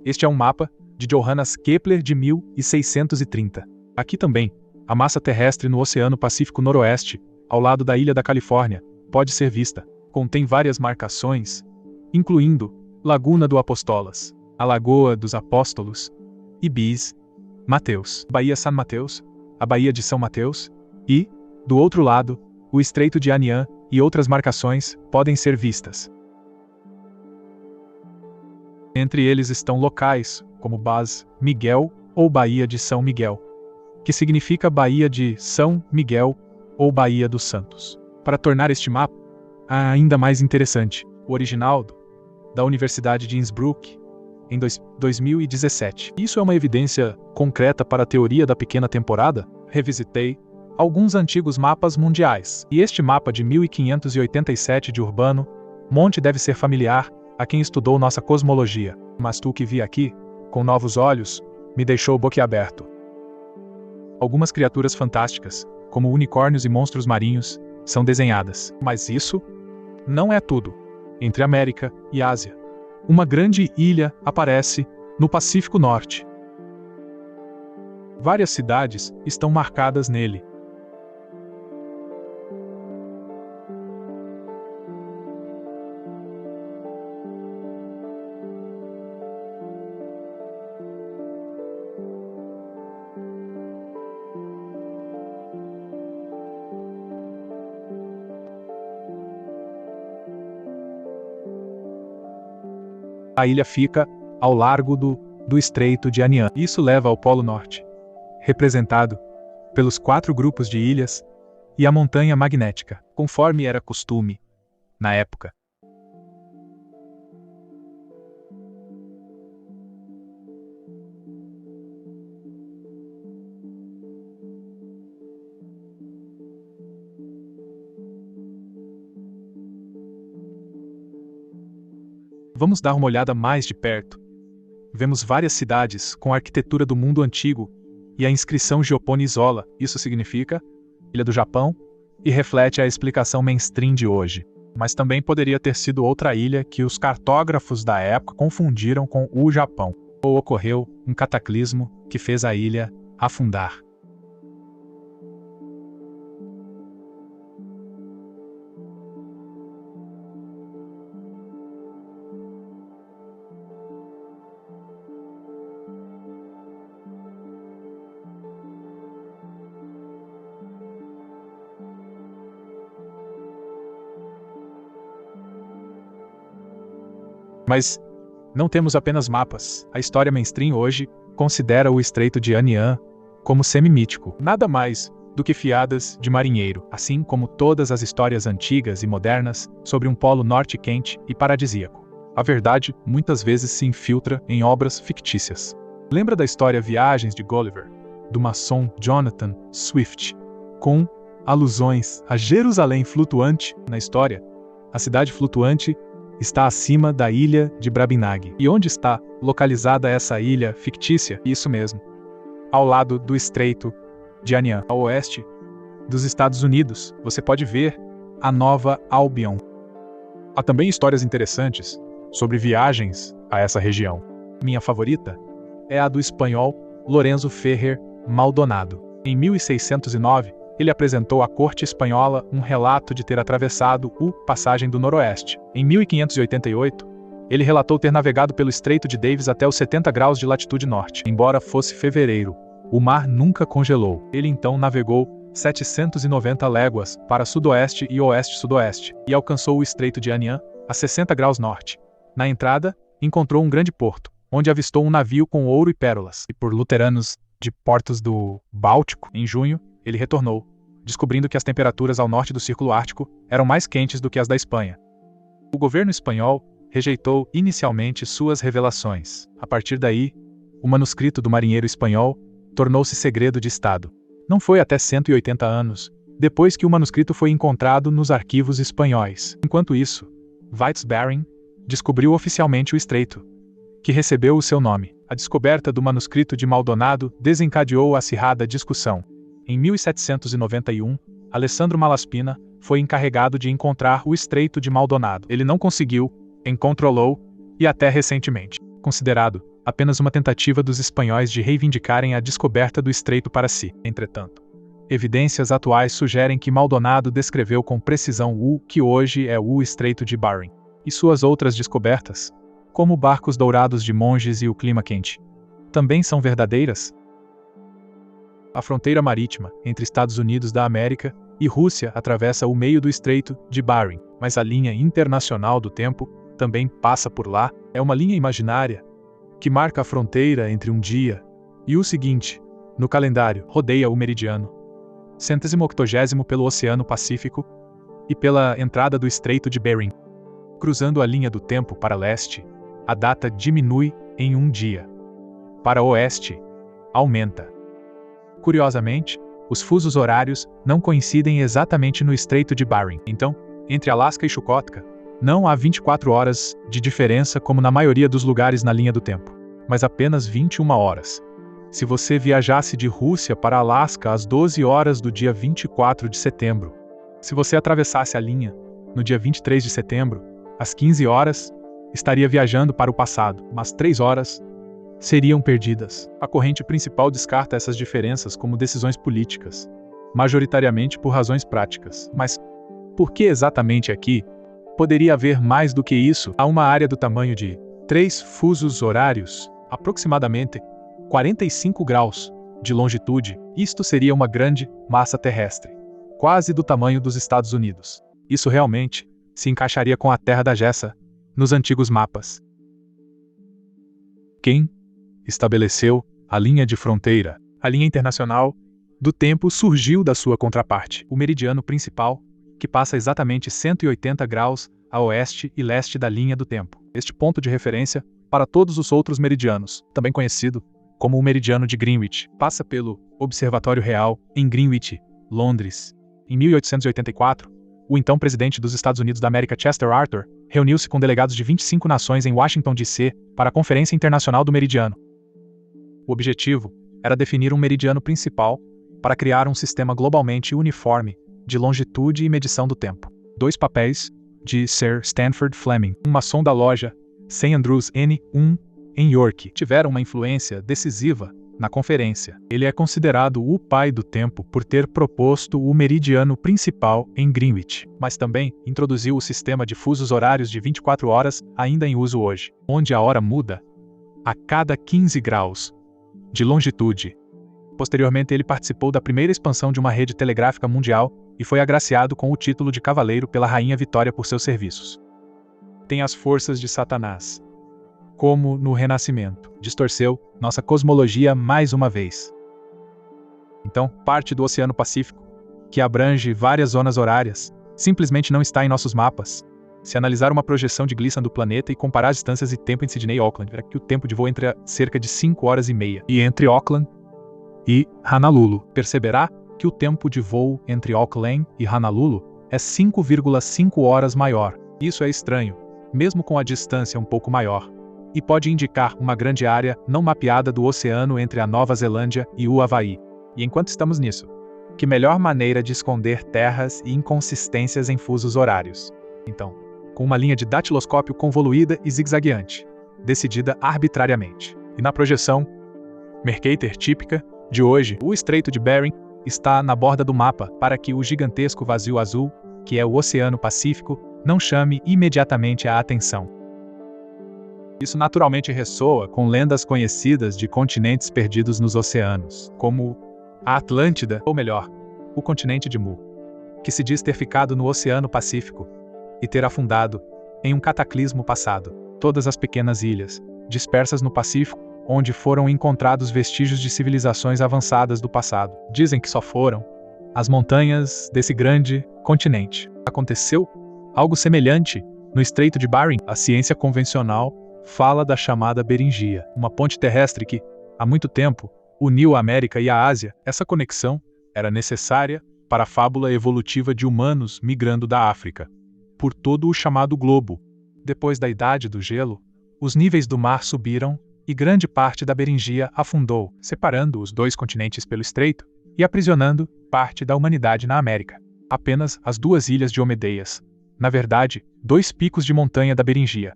Este é um mapa de Johannes Kepler de 1630. Aqui também, a massa terrestre no Oceano Pacífico Noroeste, ao lado da ilha da Califórnia, pode ser vista. Contém várias marcações, incluindo Laguna do Apostolas, a Lagoa dos Apóstolos, Ibis, Mateus, Baía San Mateus, a Baía de São Mateus, e, do outro lado, o Estreito de Anian e outras marcações podem ser vistas. Entre eles estão locais, como Bas Miguel ou Baía de São Miguel, que significa Baía de São Miguel ou Baía dos Santos. Para tornar este mapa ainda mais interessante, o original da Universidade de Innsbruck, em 2017. Isso é uma evidência concreta para a teoria da pequena temporada? Revisitei alguns antigos mapas mundiais, e este mapa de 1587 de Urbano Monte deve ser familiar a quem estudou nossa cosmologia, mas tu que vi aqui, com novos olhos, me deixou boquiaberto. Algumas criaturas fantásticas, como unicórnios e monstros marinhos, são desenhadas. Mas isso não é tudo. Entre América e Ásia, uma grande ilha aparece no Pacífico Norte. Várias cidades estão marcadas nele. A ilha fica ao largo do Estreito de Anian. Isso leva ao Polo Norte, representado pelos 4 grupos de ilhas e a montanha magnética, conforme era costume na época. Vamos dar uma olhada mais de perto. Vemos várias cidades com a arquitetura do mundo antigo e a inscrição Giopone Isola, isso significa Ilha do Japão, e reflete a explicação mainstream de hoje. Mas também poderia ter sido outra ilha que os cartógrafos da época confundiram com o Japão. Ou ocorreu um cataclismo que fez a ilha afundar. Mas não temos apenas mapas. A história mainstream hoje considera o Estreito de Anian como semi-mítico, nada mais do que fiadas de marinheiro, assim como todas as histórias antigas e modernas sobre um polo norte quente e paradisíaco. A verdade muitas vezes se infiltra em obras fictícias. Lembra da história Viagens de Gulliver, do maçom Jonathan Swift, com alusões a Jerusalém flutuante na história? A cidade flutuante está acima da ilha de Brabinag. E onde está localizada essa ilha fictícia? Isso mesmo, ao lado do Estreito de Anian, ao oeste dos Estados Unidos. Você pode ver a Nova Albion. Há também histórias interessantes sobre viagens a essa região. Minha favorita é a do espanhol Lorenzo Ferrer Maldonado. Em 1609, ele apresentou à corte espanhola um relato de ter atravessado o Passagem do Noroeste. Em 1588, ele relatou ter navegado pelo Estreito de Davis até os 70 graus de latitude norte. Embora fosse fevereiro, o mar nunca congelou. Ele então navegou 790 léguas para sudoeste e oeste-sudoeste, e alcançou o Estreito de Anian a 60 graus norte. Na entrada, encontrou um grande porto, onde avistou um navio com ouro e pérolas. E por luteranos de portos do Báltico, em junho, ele retornou, descobrindo que as temperaturas ao norte do Círculo Ártico eram mais quentes do que as da Espanha. O governo espanhol rejeitou inicialmente suas revelações. A partir daí, o manuscrito do marinheiro espanhol tornou-se segredo de Estado. Não foi até 180 anos depois que o manuscrito foi encontrado nos arquivos espanhóis. Enquanto isso, Vites-Bering descobriu oficialmente o estreito, que recebeu o seu nome. A descoberta do manuscrito de Maldonado desencadeou acirrada discussão. Em 1791, Alessandro Malaspina foi encarregado de encontrar o Estreito de Maldonado. Ele não conseguiu, encontrou-o e até recentemente considerado apenas uma tentativa dos espanhóis de reivindicarem a descoberta do estreito para si. Entretanto, evidências atuais sugerem que Maldonado descreveu com precisão o que hoje é o Estreito de Bering, e suas outras descobertas, como barcos dourados de monges e o clima quente, também são verdadeiras? A fronteira marítima entre Estados Unidos da América e Rússia atravessa o meio do Estreito de Bering, mas a linha internacional do tempo também passa por lá. É uma linha imaginária que marca a fronteira entre um dia e o seguinte. No calendário, rodeia o meridiano 180º pelo Oceano Pacífico e pela entrada do Estreito de Bering. Cruzando a linha do tempo para leste, a data diminui em um dia. Para oeste, aumenta. Curiosamente, os fusos horários não coincidem exatamente no Estreito de Bering. Então, entre Alasca e Chukotka, não há 24 horas de diferença como na maioria dos lugares na linha do tempo, mas apenas 21 horas. Se você viajasse de Rússia para Alasca às 12 horas do dia 24 de setembro, se você atravessasse a linha no dia 23 de setembro, às 15 horas, estaria viajando para o passado, mas 3 horas seriam perdidas. A corrente principal descarta essas diferenças como decisões políticas, majoritariamente por razões práticas. Mas por que exatamente aqui? Poderia haver mais do que isso. Há uma área do tamanho de 3 fusos horários, aproximadamente 45 graus de longitude. Isto seria uma grande massa terrestre, quase do tamanho dos Estados Unidos. Isso realmente se encaixaria com a Terra da Gessa nos antigos mapas. Quem estabeleceu a linha de fronteira? A linha internacional do tempo surgiu da sua contraparte, o meridiano principal, que passa exatamente 180 graus a oeste e leste da linha do tempo. Este ponto de referência para todos os outros meridianos, também conhecido como o meridiano de Greenwich, passa pelo Observatório Real em Greenwich, Londres. Em 1884, o então presidente dos Estados Unidos da América, Chester Arthur, reuniu-se com delegados de 25 nações em Washington, D.C., para a Conferência Internacional do Meridiano. O objetivo era definir um meridiano principal para criar um sistema globalmente uniforme de longitude e medição do tempo. 2 papéis de Sir Stanford Fleming, um maçom da loja St. Andrews N1 em York, tiveram uma influência decisiva na conferência. Ele é considerado o pai do tempo por ter proposto o meridiano principal em Greenwich, mas também introduziu o sistema de fusos horários de 24 horas ainda em uso hoje, onde a hora muda a cada 15 graus de longitude. Posteriormente, ele participou da primeira expansão de uma rede telegráfica mundial e foi agraciado com o título de cavaleiro pela Rainha Vitória por seus serviços. Tem as forças de Satanás, como no Renascimento, distorceu nossa cosmologia mais uma vez. Então, parte do Oceano Pacífico, que abrange várias zonas horárias, simplesmente não está em nossos mapas. Se analisar uma projeção de Gleason do planeta e comparar as distâncias e tempo em Sydney e Auckland, verá que o tempo de voo entre cerca de 5 horas e meia, e entre Auckland e Honolulu, perceberá que o tempo de voo entre Auckland e Honolulu é 5,5 horas maior. Isso é estranho, mesmo com a distância um pouco maior, e pode indicar uma grande área não mapeada do oceano entre a Nova Zelândia e o Havaí. E enquanto estamos nisso, que melhor maneira de esconder terras e inconsistências em fusos horários? Então, com uma linha de datiloscópio convoluída e zigue-zagueante, decidida arbitrariamente. E na projeção Mercator típica de hoje, o Estreito de Bering está na borda do mapa para que o gigantesco vazio azul, que é o Oceano Pacífico, não chame imediatamente a atenção. Isso naturalmente ressoa com lendas conhecidas de continentes perdidos nos oceanos, como a Atlântida, ou melhor, o continente de Mu, que se diz ter ficado no Oceano Pacífico e ter afundado em um cataclismo passado. Todas as pequenas ilhas, dispersas no Pacífico, onde foram encontrados vestígios de civilizações avançadas do passado. Dizem que só foram as montanhas desse grande continente. Aconteceu algo semelhante no Estreito de Bering. A ciência convencional fala da chamada Beringia, uma ponte terrestre que, há muito tempo, uniu a América e a Ásia. Essa conexão era necessária para a fábula evolutiva de humanos migrando da África por todo o chamado globo. Depois da Idade do Gelo, os níveis do mar subiram e grande parte da Beringia afundou, separando os 2 continentes pelo estreito e aprisionando parte da humanidade na América. Apenas as 2 ilhas de Homedeias, na verdade, 2 picos de montanha da Beringia,